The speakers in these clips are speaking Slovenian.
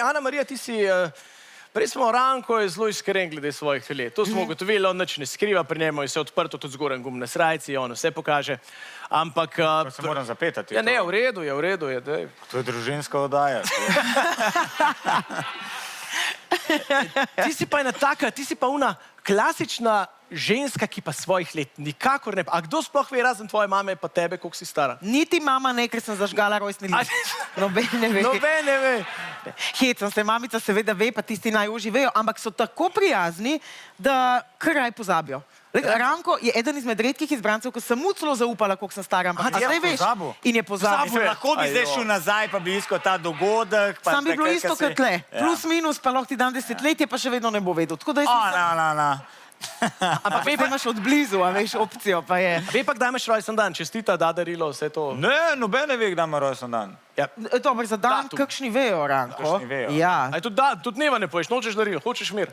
Ana Marija, ti si, prej smo Ranko je zelo iskren glede svojih let. To smo ugotovili, on nič ne skriva, pri njemu je vse odprto, tudi zgoren gum na srajci, on vse pokaže. Ampak... Pa se moram zapetati. Ja, ne, v redu je, daj. To je družinska oddaja. Ti si pa ena taka, ti si pa una klasična ženska, ki pa svojih let nikakor ne... A kdo sploh ve, razen tvoje mame pa tebe, koliko si stara? Niti mama ne, ker sem zažgala rojstni list. Noben ne ve. Noben ne ve. Hecam se, mamica seveda ve, pa tisti najožji vejo, ampak so tako prijazni, da kraj pozabijo. Ranko je eden izmed redkih izbrancev, ko sem mu celo zaupala, koliko sem stara, ampak zdaj veš. In je pozabil. Lahko bi zdaj šel nazaj, pa bi iskal ta dogodek. Sam bi bilo isto kot tle. Plus, minus, pa lahko ti dan desetletje, pa še vedno ne bo vedel. Tako da ampak ve pa imaš od blizu, a veš, opcijo pa je. Ve pa, kdaj imaš rojsten dan, čestita, da darilo, vse to. Ne, noben ne ve, kdaj ima rojsten dan. Dobro, za dan kakšni vejo, Ranko. Kakšni vejo. Ja. Tudi dneva ne poješ, nočeš darilo, hočeš mir.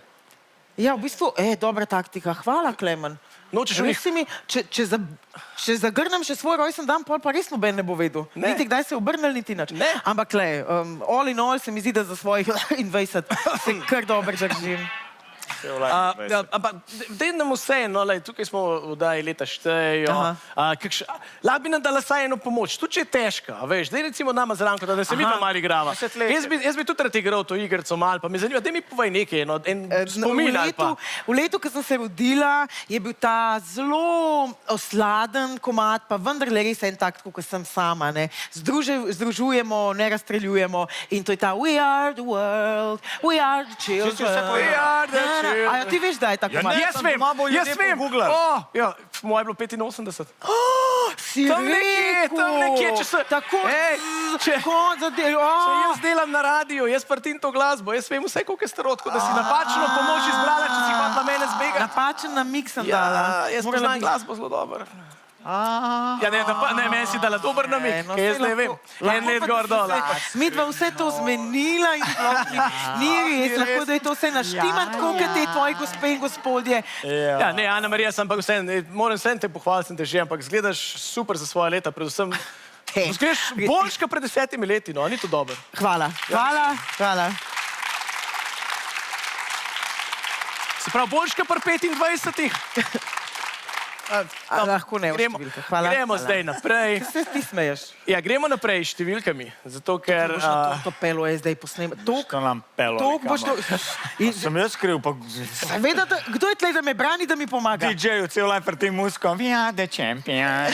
Ja, v bistvu, dobra taktika. Hvala, Klemen. Nočeš v njih. Če zagrnem še svoj rojsten dan, pa res noben ne bo vedel. Niti kdaj se obrnil, niti nič. Ampak, all in all se mi zdi, da za svojih 20 se kar dobro držim. Ampak, dej nam vseeno, tukaj smo v oddaji Leta štejejo. Lahko bi nam dala saj eno pomoč, tudi če je težka, veš, dej recimo nama z Ranko, da se mi pa malo igrava. Jaz bi tudi rad igral to igrico malo, pa me zanima, dej mi povaj nekaj, en spomin ali pa. V letu, ko sem se rodila, je bil ta zelo osladen komad, pa vendarle res en tak, kot sem sama, ne. Združujemo, ne razstreljujemo in to je ta We are the world, we are the children. We are the children. A ja, ti veš, da je tako komad? Jaz vem. Ja, moje je bilo 85. Si rekel! Tam nekje, če se... Tako, če jaz delam na radiju, jaz partim to glasbo, jaz vem vse, koliko je staro, tako da si napačno pomoč izbrala, če si hotela mene zbegati. Napačen namig sem dala. Ja, jaz poznam glasbo zelo dobro. Ja, ne, meni si dala dober namig, kaj jaz ne vem. En let gor dol. Mi dva vse to zmenila in ni res, lahko da je to vse naštiman, tako kot te tvoji gospe in gospodje. Ja, ne, Ana Marija, sem pa vseeno, moram vseeno te pohvaliti, sem te že, ampak izgledaš super za svoje leta, predvsem izgledaš boljš kot pred 10 leti, no, ni to dobro. Hvala. Se pravi, boljš kot pri 25. Lahko ne v številkah, hvala. Gremo zdaj naprej. Se ti smeješ? Ja, gremo naprej s številkami, zato ker... To pelo je zdaj posnemet. Što nam pelo nekamo. Sem jaz kriv, pa... Seveda, kdo je tle, da me brani, da mi pomaga? DJ-ju cel life pri tem muzikom. We are the champion.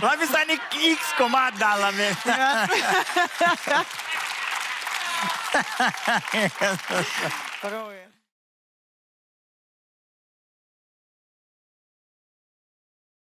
Lahko bi saj nek X komad dala me. Prav je.